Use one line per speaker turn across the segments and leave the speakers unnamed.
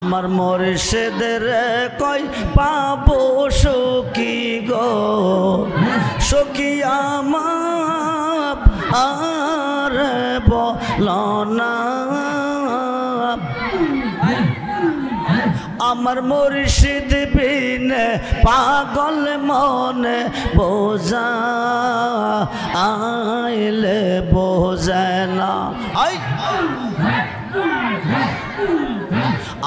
আমার মুর্শিদের কই পাবো সখী গো সখী আমার আর বলো না আমার মুর্শিদ বিনে পাগল মনে বোঝা আইলে বোঝে না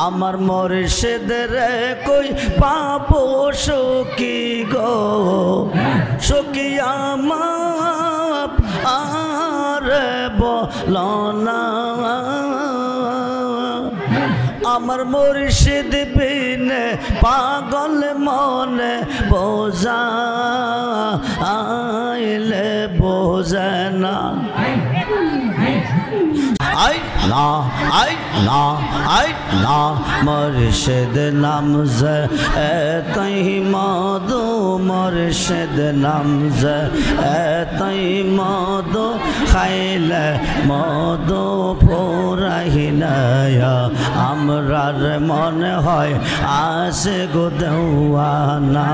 আমার মুর্শিদের কই পাবো সখী গো সখী আমার আর বলো না আমার মুর্শিদ বিনে পাগল মনে বোঝা আইলে বোঝে না আই না মুর্শিদ নাম যে এতই মধু মুর্শিদ নাম যে এতই মধু খাইলে মধু ফুরাইনা আমরার মনে হয় আসে গো দেওয়ানা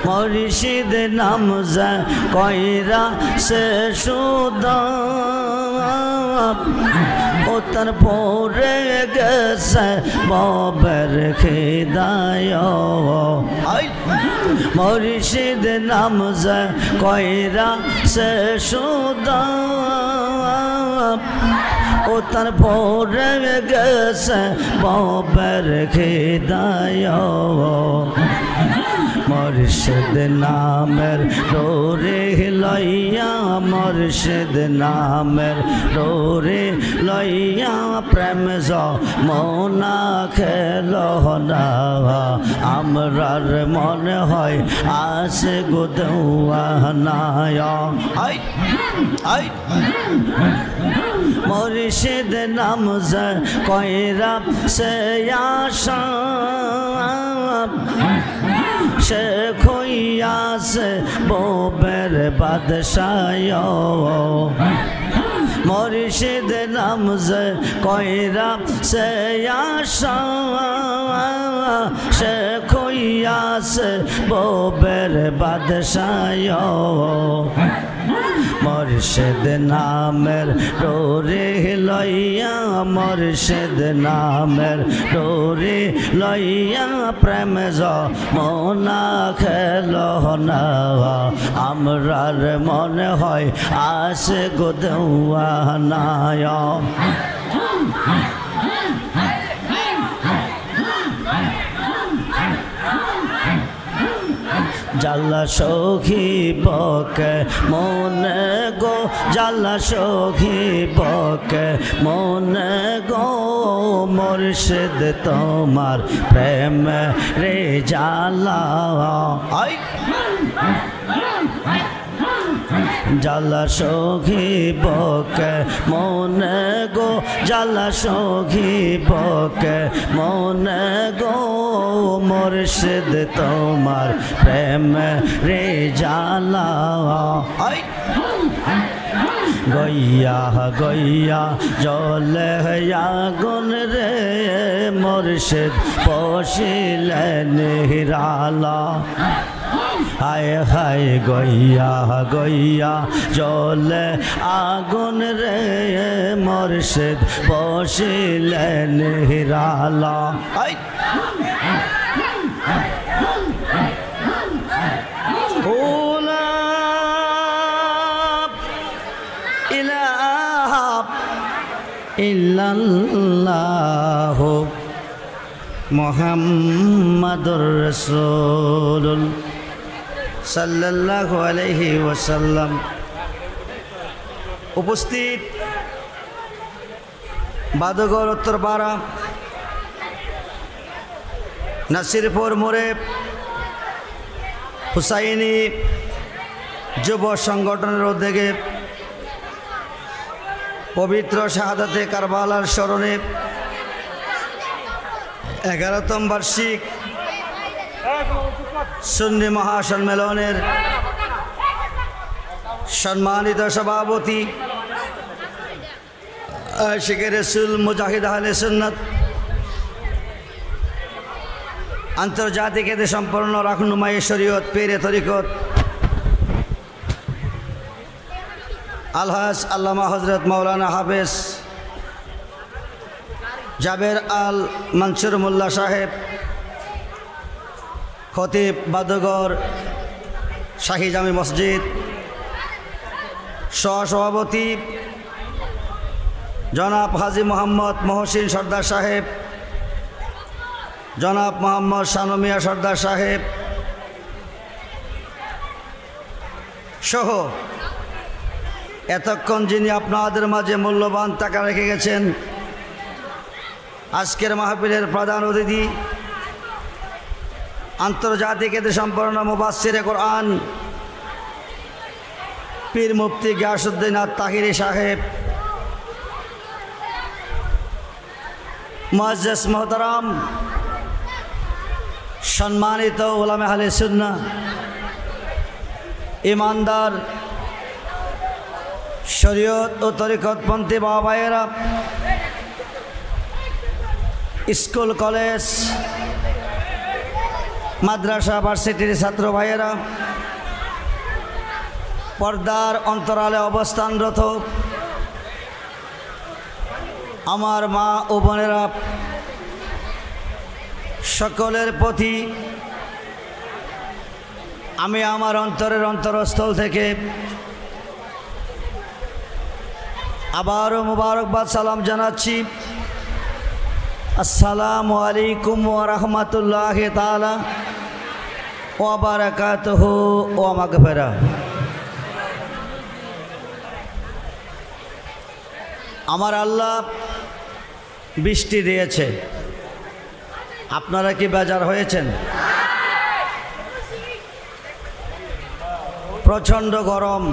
মুর্শিদ নাম যে কইরা সে সুদা ও তার পরে গেছে ববের খিদায় মুর্শিদ নাম যে কইরা সে সুদা ও তার পরে গেছে ববের খিদায় মুর্শিদ নামের ডোরে লইয়া মুর্শিদ নামের ডোরে লইয়া প্রেম যমুনা খেল না আমরার মনে হয় আসে গো দেওয়ানা মুর্শিদ নাম যে কইরা সে আশা সে খইয়াছে ববের বাদশায় মুর্শিদ নাম যে কইরা সে আশা সে খইয়াছে ববের বাদশায় মুর্শিদ নামের ডোরে লইয়া মুর্শিদ নামের ডোরে লইয়া প্রেম যমুনা খেল না আমরার মনে হয় আসে গো দেওয়ানা জাল্লা সখী বকে মনে গো জাল্লা সখী বকে মনে গো মুর্শিদ তোমার প্রেম রে জালা জালা সখী বকে মনে গো জালা সখী বকে মনে গো মুর্শিদ তোমার প্রেম রে জালা গইয়া গইয়া জলে আগুন রে মুর্শিদ বসিলেন হিরালা হায় হায় গইয়া গইয়া জলে আগুন রে মুর্শিদ বসিলেন হিরালা ইল্লাল্লাহ মুহাম্মাদুর রাসূলুল্লাহ সাল্লাল্লাহু আলাইহি ওয়াসাল্লাম। উপস্থিত বাদগর উত্তরপাড়া নাসিরপুর মোড়ে হুসাইনি যুব সংগঠনের উদ্যোগে পবিত্র শাহাদাতে কারবালার স্মরণে 11তম বার্ষিক সুন্নি মহাসম্মেলনের সম্মানিত সভাপতি আশিকে রাসূল মুজাহিদ আহলে সুন্নাত আন্তর্জাতিক এতে সম্পন্ন রাহনুমায়ে শরীয়ত পীরে তরিকত আলহাজ আল্লামা হযরত মাওলানা হাফেজ জাবের আল মনসুর মোল্লা সাহেব খতিব বাদুগর শাহী জামি মসজিদ সহসভাপতি জনাব হাজী মোহাম্মদ মহসিন সর্দার সাহেব, জনাব মোহাম্মদ শানুমিয়া সর্দার সাহেব সহ এতক্ষণ যিনি আপনাদের মাঝে মূল্যবান টাকা রেখে গেছেন, আজকের মাহফিলের প্রধান অতিথি আন্তর্জাতিক এতে সম্পন্ন মুফাসসিরে কোরআন পীর মুফতি গিয়াসউদ্দিন আত-তাহিরি সাহেব, মুআজ্জাজ মোহতারাম সম্মানিত উলামা আহলে সুন্নাহ, ইমানদার শরীয়ত ও তরিকতপন্থী বাবা ভাইয়েরা, স্কুল কলেজ মাদ্রাসা ভার্সিটির ছাত্র ভাইয়েরা, পর্দার অন্তরালে অবস্থানরত আমার মা ও বোনেরা, সকলের প্রতি আমি আমার অন্তরের অন্তরস্থল থেকে আবারও মুবারকবাদ সালাম জানাচ্ছি। আসসালামু আলাইকুম ওয়া রাহমাতুল্লাহি তাআলা ওয়া বারাকাতুহু ওয়া মাগফিরাহ। আমার আল্লাহ বৃষ্টি দিয়েছে, আপনারা কি বেজার হয়েছেন? প্রচণ্ড গরম,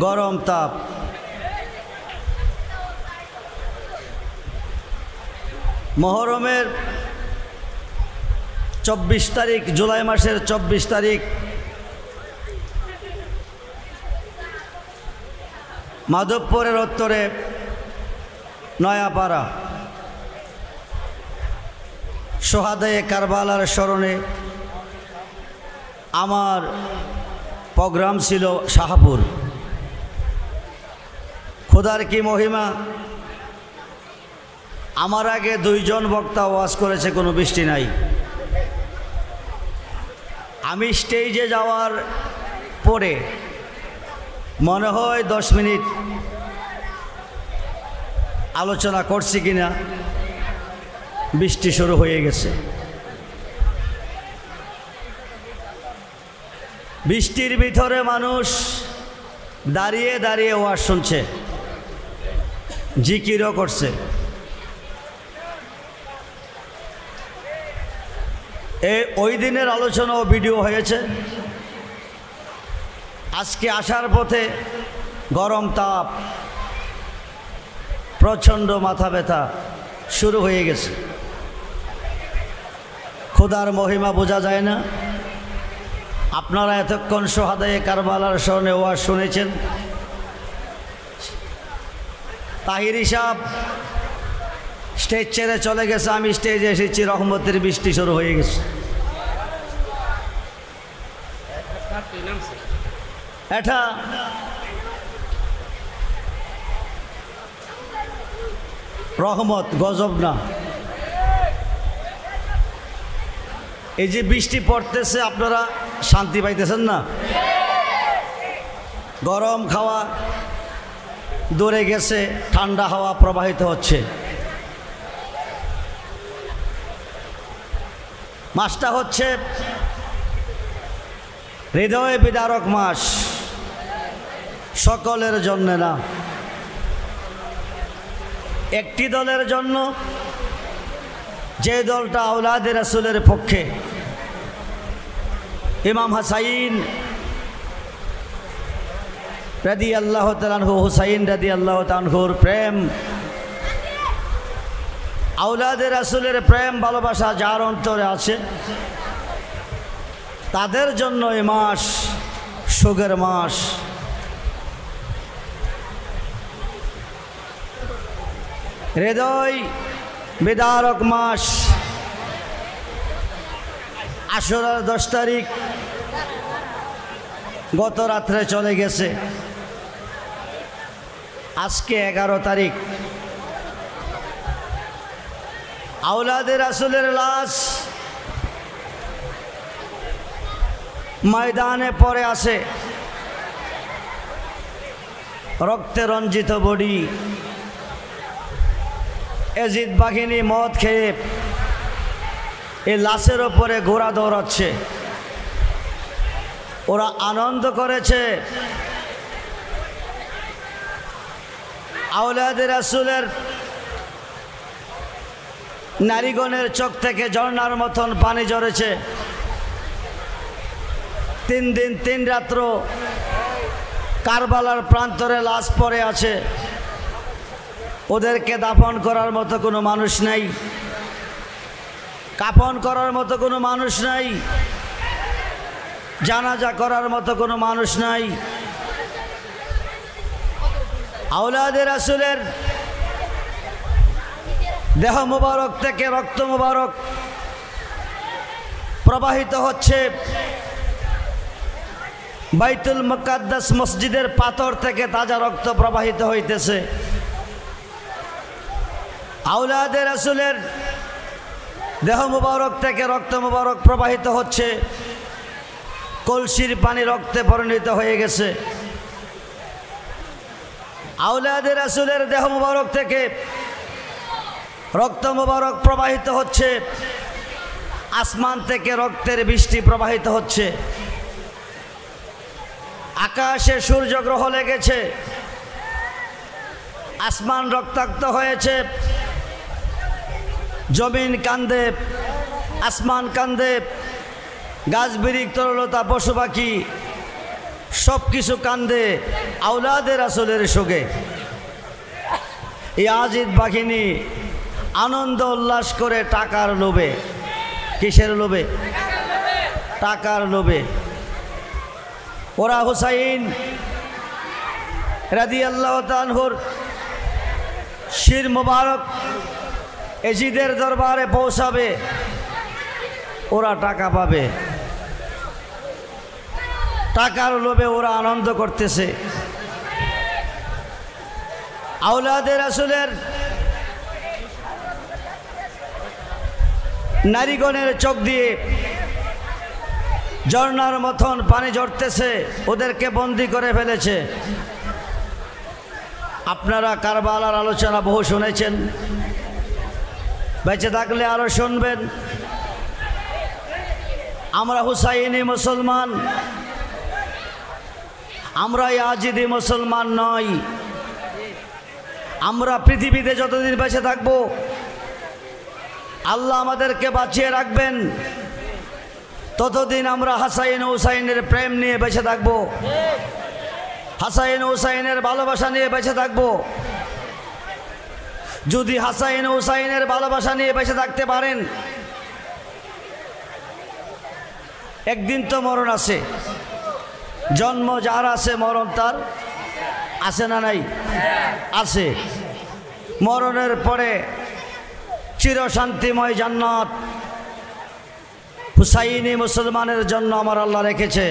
গরম তাপ। মুহররমের 24 তারিখ, জুলাই মাসের 24 তারিখ মাধবপুরের উত্তরে নয়াপাড়া সোহাদায়ে কারবালার স্মরণে আমার প্রোগ্রাম ছিল শাহপুর। খোদার কি মহিমা, আমার আগে 2 জন বক্তা ওয়াজ করেছে, কোনো বৃষ্টি নাই। আমি স্টেজে যাওয়ার পরে মনে হয় 10 মিনিট আলোচনা করছি কিনা বৃষ্টি শুরু হয়ে গেছে। বৃষ্টির ভিতরে মানুষ দাঁড়িয়ে দাঁড়িয়ে ওয়াজ শুনছে, জিকিরও করছে। ওই দিনের আলোচনা ও ভিডিও হয়েছে। আজকে আসার পথে গরম তাপ, প্রচণ্ড মাথা ব্যথা শুরু হয়ে গেছে। খোদার মহিমা বোঝা যায় না। আপনারা এতক্ষণ সোহাদায়ে কারবালার স্মরণে ওয়াজ শুনেছেন। তাহিরি সাহেব স্টেজ ছেড়ে চলে গেছে, আমি স্টেজে এসেছি, রহমতের বৃষ্টি শুরু হয়ে গেছে। এটা রহমত, গজব না। এই যে বৃষ্টি পড়তেছে, আপনারা শান্তি পাইতেছেন না? গরম খাওয়া দূরে গেছে, ঠান্ডা হাওয়া প্রবাহিত হচ্ছে। মাসটা হচ্ছে হৃদয় বিদারক মাস, সকলের জন্য না, একটি দলের জন্য, যে দলটা আওলাদে রাসূলের পক্ষে। ইমাম হাসাইন রাদিয়াল্লাহু তাআলা আনহু, হুসাইন রাদিয়াল্লাহু তাআলা আনহুর প্রেম, আওলাদে রাসূলের প্রেম ভালোবাসা যার অন্তরে আছে, তাদের জন্য এই মাস সুখের মাস। হৃদয় বিদারক মাস আশুরার 10 তারিখ গত রাত্রে চলে গেছে। আজকে 11 তারিখ। আওলাদে রাসূলের লাশ ময়দানে পড়ে আছে, রক্তে রঞ্জিত বডি। এজিদ বাহিনী মদ খেয়ে এই লাশের ওপরে ঘোড়া দৌড়াচ্ছে। ওরা আনন্দ করেছে। আওলাদে রাসূলের নারীগণের চোখ থেকে ঝর্ণার মতন পানি ঝরেছে। 3 দিন 3 রাত্র কারবালার প্রান্তরে লাশ পড়ে আছে। ওদেরকে দাফন করার মতো কোনো মানুষ নাই, কাফন করার মতো কোনো মানুষ নাই, জানাজা করার মতো কোনো মানুষ নাই। আওলাদে রাসূলের দেহ মুবারক থেকে রক্ত মুবারক প্রবাহিত হচ্ছে। বাইতুল মুকাদ্দাস মসজিদের পাথর থেকে তাজা রক্ত প্রবাহিত হইতেছে। আওলাদে রাসূলের দেহ মুবারক থেকে রক্ত মুবারক প্রবাহিত হচ্ছে। কলসির পানি রক্তে পরিণত হয়ে গেছে। আওলাদে রাসূলের দেহ মুবারক থেকে রক্ত মুবারক প্রবাহিত হচ্ছে। আসমান থেকে রক্তের বৃষ্টি প্রবাহিত হচ্ছে। আকাশে সূর্যগ্রহ লেগেছে। আসমান রক্তাক্ত হয়েছে। জমিন কান্দে, আসমান কান্দে, গাছ বিরিক তরলতা পশু পাখি সব কিছু কান্দে আওলাদে রাসূলের শোকে। এই আজিদ বাহিনী আনন্দ উল্লাস করে টাকার লোভে। কিসের লোভে? টাকার লোভে। ওরা হুসাইন রাদিয়াল্লাহু তাআলা আনহুর শির মুবারক এজিদের দরবারে পৌঁছাবে, ওরা টাকা পাবে। টাকার লোভে ওরা আনন্দ করতেছে। আওলাদে রাসূলের নারীগণের চোখ দিয়ে ঝর্ণার মতন পানি ঝরতেছে। ওদেরকে বন্দী করে ফেলেছে। আপনারা কারবালার আলোচনা বহু শুনেছেন, বেঁচে থাকলে আরো শুনবেন। আমরা হুসাইনি মুসলমান, আমরা ইয়াজিদি মুসলমান নই। আমরা পৃথিবীতে যতদিন বেঁচে থাকব আল্লাহ আমাদেরকে বাঁচিয়ে রাখবেন, ততদিন আমরা হাসাইন হুসাইনের প্রেম নিয়ে বেঁচে থাকব, হাসাইন হুসাইনের ভালোবাসা নিয়ে বেঁচে থাকব। যদি হাসাইন হুসাইনের ভালোবাসা নিয়ে বেঁচে থাকতে পারেন, একদিন তো মরণ আছে। জন্ম যার আছে মরণ তার আছে না নাই? আছে। মরণের পরে চিরশান্তিময় জান্নাত হুসাইনি মুসলমানের জন্য আমার আল্লাহ রেখেছে।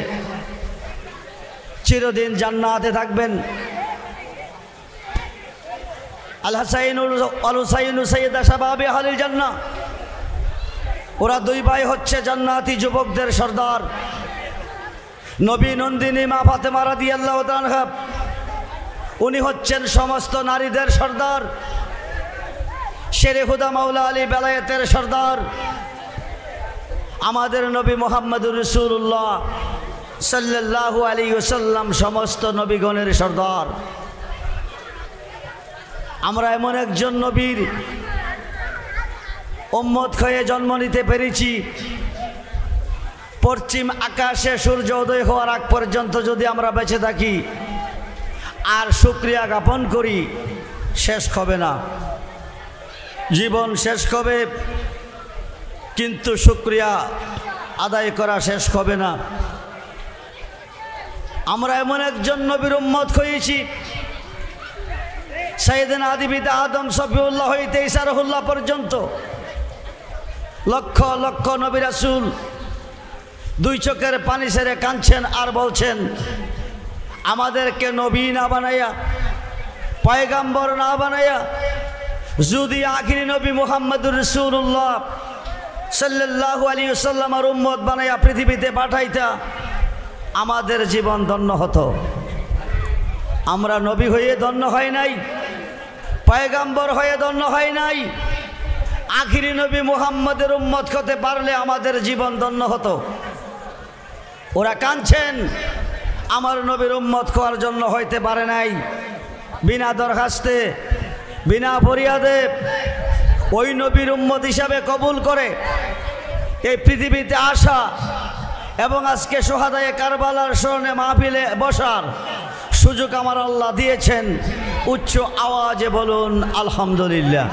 চিরদিন জান্নাতে থাকবেন। আল হাসাইন আল হুসাইন সাইয়্যিদা শাবাবি আহলিল জান্নাহ। ওরা 2 ভাই হচ্ছে জান্নাতি যুবকদের সর্দার। নবী নন্দিনী মা ফাতেমা রাদিয়াল্লাহু তাআলা আনহা, উনি হচ্ছেন সমস্ত নারীদের সর্দার। শেরে খুদা মাওলা আলী বেলায়েতের সর্দার। আমাদের নবী মুহাম্মদুর রাসূলুল্লাহ সাল্লাল্লাহু আলাইহি ওয়াসাল্লাম সমস্ত নবীগণের সর্দার। আমরা এমন একজন নবীর উম্মত হয়ে জন্ম নিতে পেরেছি, পশ্চিম আকাশে সূর্য উদয় হওয়ার আগ পর্যন্ত যদি আমরা বেঁচে থাকি আর শুকরিয়া জ্ঞাপন করি, শেষ হবে না। জীবন শেষ হবে কিন্তু শুকরিয়া আদায় করা শেষ হবে না। আমরা এমন একজন নবীর উম্মত হয়েছি সাইয়েদনা আদিবিদা আদম সফিউল্লাহ হইতে ঈসা রুহুল্লাহ পর্যন্ত লক্ষ লক্ষ নবী রাসূল দুই চোখের পানি ছেড়ে কাঁদছেন আর বলছেন, আমাদেরকে নবী না বানাইয়া, পয়গাম্বর না বানাইয়া যদি আখিরি নবী মুহাম্মদুর রাসূলুল্লাহ সাল্লাল্লাহু আলাইহি ওয়াসাল্লামের উম্মত বানাইয়া পৃথিবীতে পাঠাইতা, আমাদের জীবন ধন্য হতো। আমরা নবী হয়ে ধন্য হয় নাই, পয়গাম্বর হয়ে ধন্য হয় নাই, আখিরি নবী মুহাম্মদের উম্মত হতে পারলে আমাদের জীবন ধন্য হতো। ওরা কাঁদছেন, আমার নবীর উম্মত হওয়ার জন্য হইতে পারে নাই। বিনা দরখাস্তে, বিনা ফরিয়াদে ওই নবীর উম্মত হিসাবে কবুল করে এই পৃথিবীতে আসা এবং আজকে সোহাদায়ে কারবালার স্মরণে মাহফিলে বসার সুযোগ আমার আল্লাহ দিয়েছেন। উচ্চ আওয়াজে বলুন আলহামদুলিল্লাহ,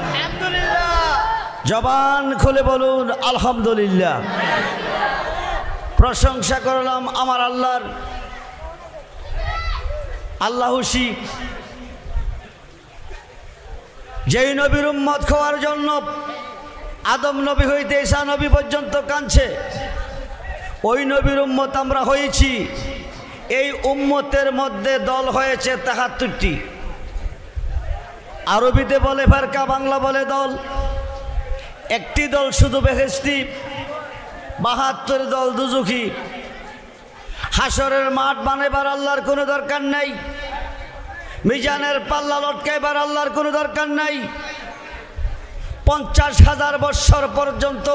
জবান খুলে বলুন আলহামদুলিল্লাহ। প্রশংসা করলাম আমার আল্লাহর। আল্লাহুশি যেই নবীর উম্মত হওয়ার জন্য আদম নবী হইতে ঈসা নবী পর্যন্ত কাঁদছে, ওই নবীর উম্মত আমরা হয়েছি। এই উম্মতের মধ্যে দল হয়েছে ৭৩টি। আরবিতে বলে ফারকা, বাংলা বলে দল। একটি দল শুধু বেহেশতি, ৭২ দল দুজখী। হাসরের মাঠ বানাইবার আল্লাহর কোনো দরকার নাই, মিজানের পাল্লা লটকাইবার আল্লাহর কোনো দরকার নাই। ৫০,০০০ বৎসর পর্যন্ত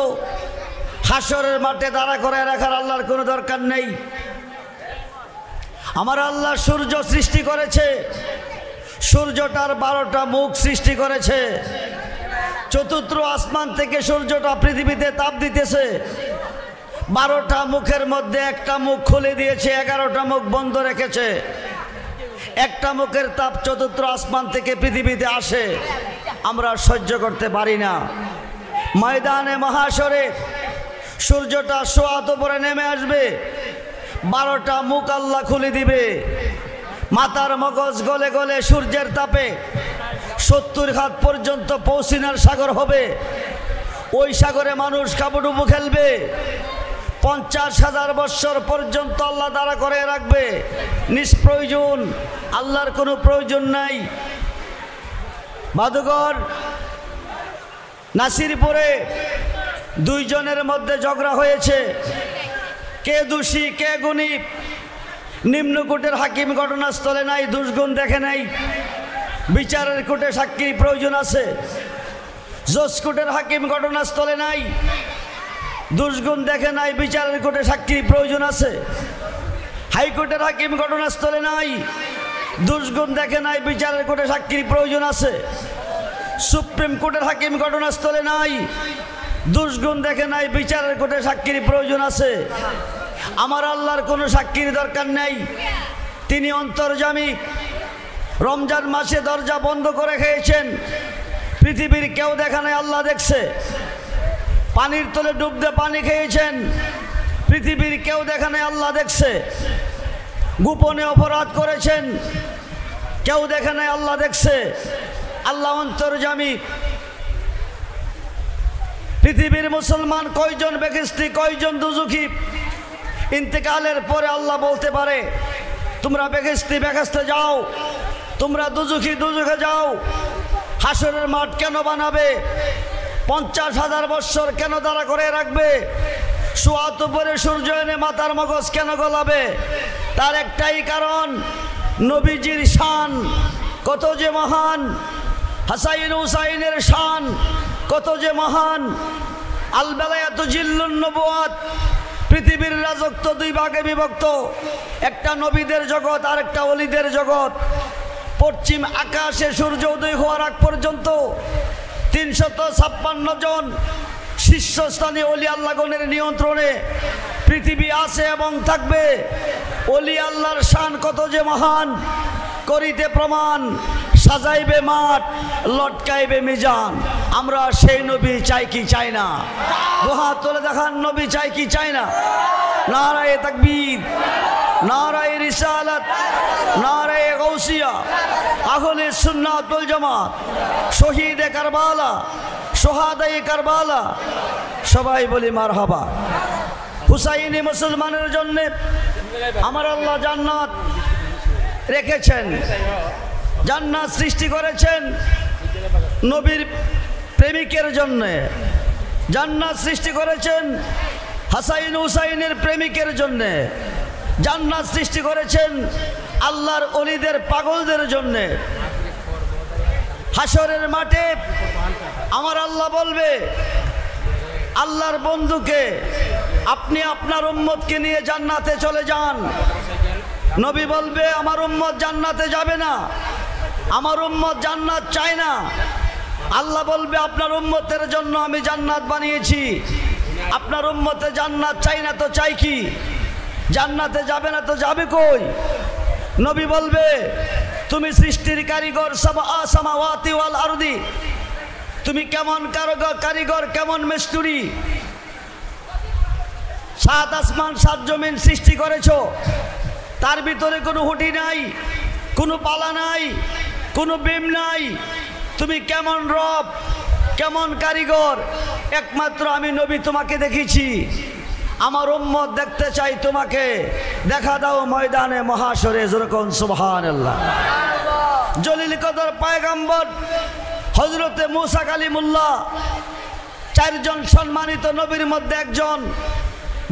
হাসরের মাঠে দাঁড়া করে রাখার আল্লাহর কোনো দরকার নেই। আমার আল্লাহ সূর্য সৃষ্টি করেছে, সূর্যটার ১২টা মুখ সৃষ্টি করেছে। চতুর্থ আসমান থেকে সূর্যটা পৃথিবীতে তাপ দিতেছে। ১২টা মুখের মধ্যে একটা মুখ খুলে দিয়েছে, ১১টা মুখ বন্ধ রেখেছে। একটা মুখের তাপ চতুর্থ আসমান থেকে পৃথিবীতে আসে, আমরা সহ্য করতে পারি না। ময়দানে মহাশরে সূর্যটা সোয়াত উপরে নেমে আসবে, ১২টা মুখ আল্লাহ খুলে দিবে। মাথার মগজ গলে গলে সূর্যের তাপে ৭০ হাত পর্যন্ত পৌঁছিনার সাগর হবে। ওই সাগরে মানুষ কাবুডুবু খেলবে। ৫০,০০০ বৎসর পর্যন্ত আল্লাহ দাঁড়া করে রাখবে, নিষ্প্রয়োজন, আল্লাহর কোনো প্রয়োজন নাই। বাদুঘর নাসিরপুরে দুইজনের মধ্যে ঝগড়া হয়েছে, কে দোষী কে গুণী। নিম্নকোটের হাকিম ঘটনাস্থলে নাই, দুষ্গুণ দেখে নাই। বিচারের কোর্টে সাক্ষীর প্রয়োজন আছে। জজকোর্টের হাকিম ঘটনাস্থলে নাই, দুষ্গুণ দেখে নাই, বিচারের কোর্টে সাক্ষীর প্রয়োজন আছে। হাইকোর্টের হাকিম ঘটনাস্থলে নাই, দুষ্গুণ দেখে নাই, বিচারের কোর্টে সাক্ষীর প্রয়োজন আছে। সুপ্রিম কোর্টের হাকিম ঘটনাস্থলে নাই, দুষ্গুণ দেখে নাই, বিচারের কোর্টে সাক্ষীর প্রয়োজন আছে। আমার আল্লাহর কোনো সাক্ষীর দরকার নেই, তিনি অন্তর্যামী। রমজান মাসে দরজা বন্ধ করে খেয়েছেন, পৃথিবীর কেউ দেখা নাই, আল্লাহ দেখছে। পানির তলে ডুব দিয়ে পানি খেয়েছেন, পৃথিবীর কেউ দেখা নাই, আল্লাহ দেখছে। গোপনে অপরাধ করেছেন, কেউ দেখে নাই, আল্লাহ দেখছে। আল্লাহ অন্তর্যামী। পৃথিবীর মুসলমান কয়জন বেহেশতি, কয়জন দুজখী, ইন্তেকালের পরে আল্লাহ বলতে পারে, তোমরা বেহেশতি বেহেশতে যাও, তোমরা দুজখী দুজখে যাও। হাসরের মাঠ কেন বানাবে? ৫০,০০০ বৎসর কেন দাঁড়া করে রাখবে? সোয়াত উপরে সূর্য এনে মাথার মগজ কেন গলাবে? তার একটাই কারণ, নবীজির শান কত যে মহান, হাসাইন হুসাইনের শান কত যে মহান। আল বেলায়াতু জিল্লুন নবুয়াত, পৃথিবীর রাজত্ব দুই ভাগে বিভক্ত, একটা নবীদের জগৎ আর একটা ওলিদের জগৎ। পশ্চিম আকাশে সূর্য উদয় হওয়ার আগ পর্যন্ত ৩৫৬ জন শীর্ষস্থানীয় ওলি আল্লাহগণের নিয়ন্ত্রণে পৃথিবী আছে এবং থাকবে। ওলি আল্লাহর শান কত যে মহান, করিতে প্রমাণ, সাজাইবে মাঠ, লটকাইবে মিজান। আমরা সেই নবী চাই কি চাই না? দুহাত তুলে দেখান, নবী চাই কি চাই না? নারায়ে তাকবীর। নারায়ে রিসালাত, নারায়ে গাউসিয়া, আহলে সুন্নাত ওয়াল জামাত, শহীদে কারবালা, সোহাদায়ে কারবালা, সবাই বলি মারহাবা। হুসাইনি মুসলমানের জন্য আমার আল্লাহ জান্নাত রেখেছেন, জান্নাত সৃষ্টি করেছেন নবীর প্রেমিকের জন্য, জান্নাত সৃষ্টি করেছেন হাসাইন হুসাইনের প্রেমিকের জন্য, জান্নাত সৃষ্টি করেছেন আল্লাহর ওলিদের পাগলদের জন্য। হাসরের মাঠে আমার আল্লাহ বলবে আল্লাহর বন্ধুকে, আপনি আপনার উম্মতকে নিয়ে জান্নাতে চলে যান। নবী বলবে আমার উম্মত জান্নাতে যাবে না, আমার উম্মত জান্নাত চায় না। আল্লাহ বলবে আপনার উম্মতের জন্য আমি জান্নাত বানিয়েছি, আপনার উম্মতে জান্নাত চাই না তো চাই কি? জান্নাতে যাবে না তো যাবে কই? নবী বলবে তুমি সৃষ্টির কারিগর, সাবআ সামাওয়াতি ওয়াল আরদি, তুমি কেমন কারিগর, কেমন মিস্ত্রি। 7 আসমান 7 জমিন সৃষ্টি করেছো, তার ভিতরে কোনো হুটি নাই, কোনো পালা নাই, কোনো বিম নাই। তুমি কেমন রব, কেমন কারিগর, একমাত্র আমি নবী তোমাকে দেখেছি। আমার উম্মত দেখতে চাই তোমাকে, দেখা দাও ময়দানে মহাশরে, যেরকম সুবহানাল্লাহ। জলিল কদর পয়গম্বর হযরতে মুসা কালিমুল্লাহ, 4 জন সম্মানিত নবীর মধ্যে একজন,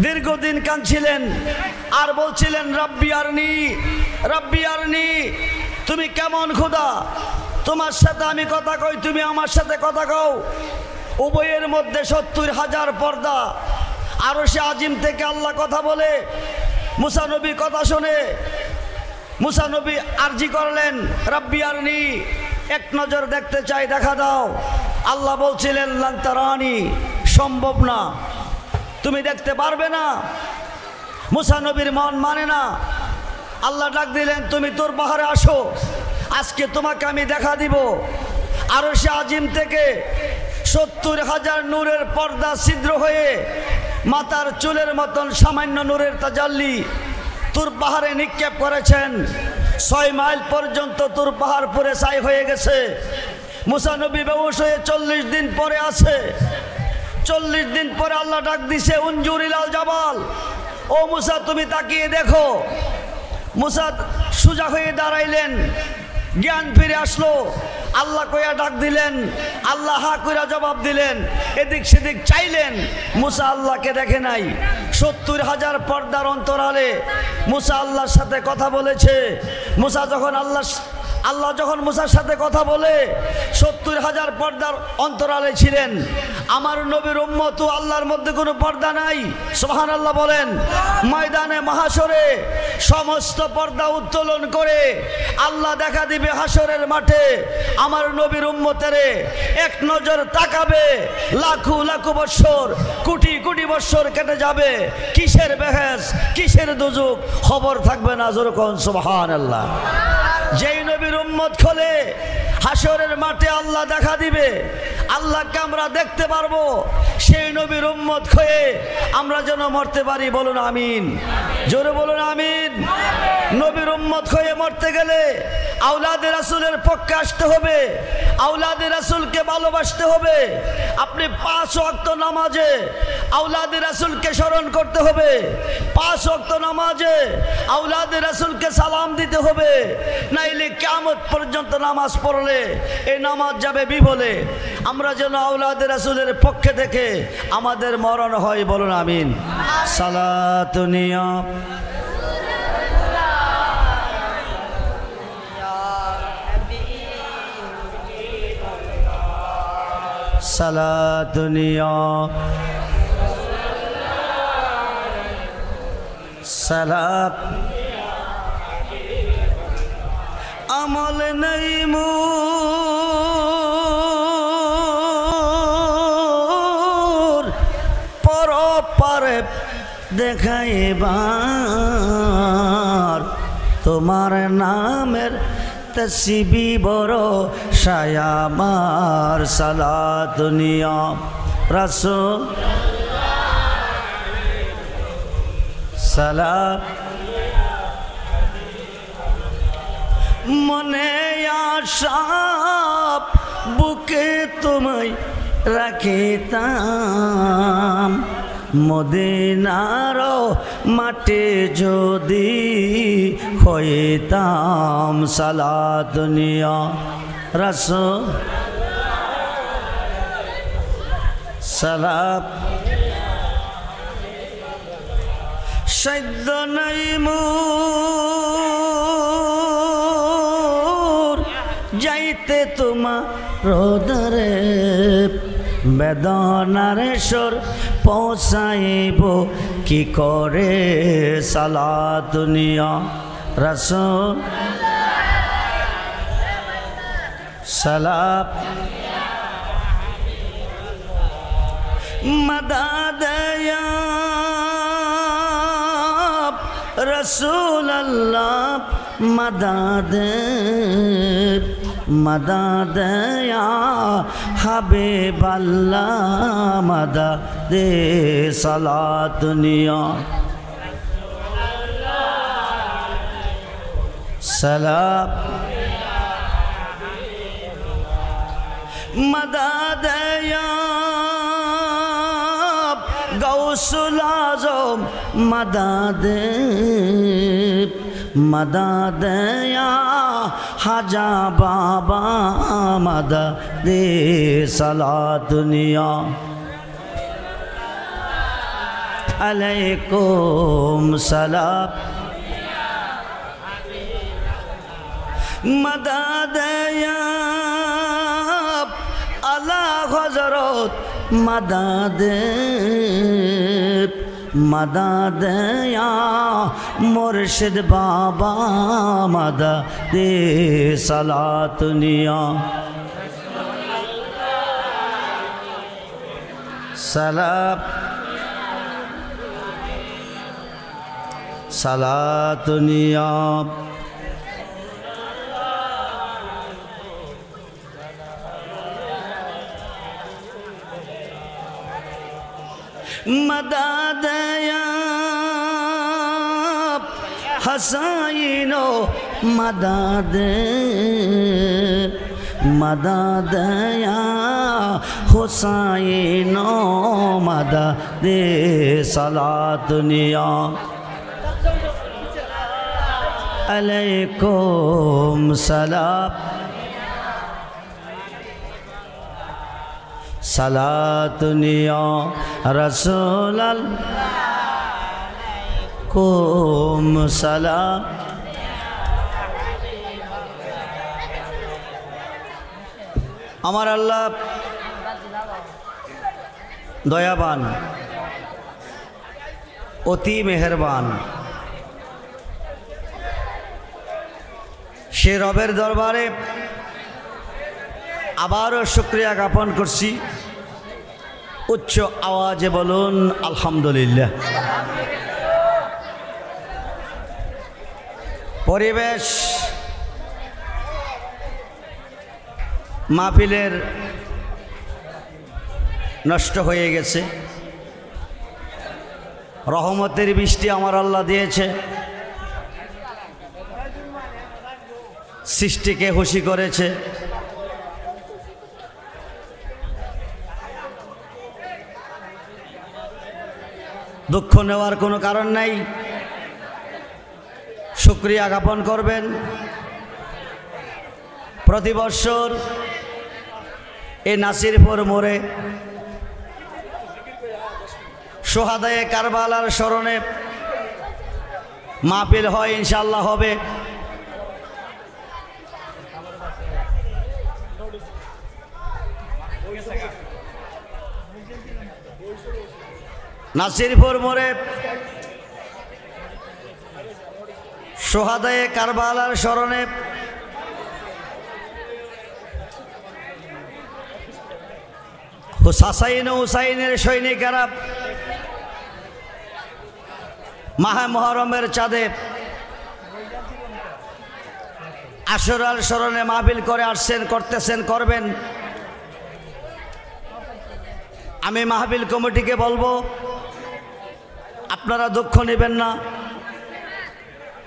দীর্ঘদিন কাঁদছিলেন আর বলছিলেন রব্বি আরনি, রব্বি আরনি, তুমি কেমন খোদা, তোমার সাথে আমি কথা কই, তুমি আমার সাথে কথা কও। উভয়ের মধ্যে 70,000 পর্দা। আরশে আজিম থেকে আল্লাহ কথা বলে, মুসা নবী কথা শুনে, মুসা নবী আরজি করলেন রব্বি আরনি, এক নজর দেখতে চাই, দেখা দাও। আল্লাহ বলছিলেন লান তারানি, সম্ভব না, তুমি দেখতে পারবে না। মুসা নবীর মন মানে না। আল্লাহ ডাক দিলেন তুমি তোর পাহাড়ে আসো, আজকে তোমাকে আমি দেখা দিব। আরশে আজিম থেকে 70,000 নূরের পর্দা ছিদ্র হয়ে মাথার চুলের মতন সামান্য নূরের তাজাল্লি তোর পাহাড়ে নিক্ষেপ করেছেন। 6 মাইল পর্যন্ত তোর পাহাড় পুরে ছাই হয়ে গেছে। মুসা নবী বেহুশ হয়ে 40 দিন পরে আছে। 40 দিন পরে আল্লাহ ডাক দিছে উনজুরিলাল জাবাল, ও মুসা তুমি তাকিয়ে দেখো। মুসা সোজা হয়ে দাঁড়াইলেন, জ্ঞান ফিরে আসলো। আল্লাহ কইয়া ডাক দিলেন, আল্লাহ হা কইরা জবাব দিলেন। এদিক সেদিক চাইলেন, মুসা আল্লাহকে দেখে নাই। 70,000 পর্দার অন্তরালে মুসা আল্লাহর সাথে কথা বলেছে। মুসা যখন আল্লাহ যখন মুসার সাথে কথা বলে 70,000 পর্দার অন্তরালে ছিলেন। আমার নবীর উম্মত ও আল্লাহর মধ্যে কোনো পর্দা নাই, সুবহানাল্লাহ বলেন। ময়দানে মাহশরে সমস্ত পর্দা উত্তোলন করে আল্লাহ দেখা দিবে হাসরের মাঠে। আমার নবীর উম্মতেরে এক নজর তাকাবে, লাখো লাখো বৎসর, কোটি কোটি বৎসর কেটে যাবে, কিসের বেহেস, কিসের দুজুক, খবর থাকবে না। যেরকম সুবহানাল্লাহ। যেই নবীর উম্মত খোলে হাসরের মাঠে আল্লাহ দেখা দিবে, আল্লাহকে আমরা দেখতে পারবো। সেই নবীর উম্মত হয়ে আমরা যেন মরতে পারি, বলুন আমিন, জোরে বলুন আমিন। নবীর উম্মত হয়ে মরতে গেলে আওলাদে রাসূলের পক্ষে আসতে হবে, আওলাদে রাসূলকে ভালোবাসতে হবে। আপনি 5 ওয়াক্ত নামাজে আওলাদে রাসূলকে স্মরণ করতে হবে, 5 ওয়াক্ত নামাজে আওলাদে রাসূলকে সালাম দিতে হবে। নাইলে কিয়ামত পর্যন্ত নামাজ পড়লে এই নামাজ যাবে বিফলে। আমরা যেন আওলাদে রাসূলের পক্ষে থেকে আমাদের মরণ হয়, বলুন আমিন। সালাতুনিয়া সালাতুনিয়া সালাত আমল নাই মোর পর পারে দেখাইবার, তোমার নামের তসবি বড় শায়ামার। সালাতুনিয়া রাসূল সালাত মনে আশা বুকে তোমায় রাখিতাম মদিনার মাঠে যদি হইতাম সালাত নিয়া রাসূল সালাত সদ্য নাই মোর যাইতে তোমার রোদরে বেদনার সুর পৌঁছাইব কি করে সালাত নিয়া রাসূল সালাত মদদ ইয়া রাসূল আল্লাহ মদদ মদদ ইয়া হাবিব আল্লাহ মদদ সালাত নিয়া সালাম মদদ ইয়া গৌসুল আজম মদদ মদদ ইয়া হাজা বাবা মদদ সালাত নিয়া আলাইকুম সালাম মদদ ইয়া আলা হযরত মদদ মদদ ইয়া মুর্শিদ বাবা মদদ সালাত নিয়া সালাম সালাত নিয়া मदद या हसैनो मदद मदद या हुसैनो मदद सलात निया अलैकुम सलाम सलात निया रसूल अलैकुम सलाम আমার আল্লাহ দয়াবান অতি মেহেরবান সে রবের দরবারে আবারও শুকরিয়া জ্ঞাপন করছি উচ্চ আওয়াজে বলুন আলহামদুলিল্লাহ পরিবেশ মাহফিলের নষ্ট হয়ে গেছে রহমতের বৃষ্টি আমার আল্লাহ দিয়েছে সৃষ্টিকে খুশি করেছে দুঃখ নেওয়ার কোনো কারণ নাই শুকরিয়া জ্ঞাপন করবেন প্রতি বছর এই নাসিরপুর মোড়ে সোহাদায়ে কারবালার স্মরণে মাহফিল হয় ইনশাআল্লাহ হবে নাসিরপুর মোড়ে সোহাদায়ে কারবালার স্মরণে হাসাইন ও হুসাইনের সৈনিকেরা মাহে মুহররমের চাঁদে আশুরার স্মরণে মাহফিল করে আসছেন করতেছেন করবেন আমি মাহফিল কমিটিকে বলবো আপনারা দুঃখ নেবেন না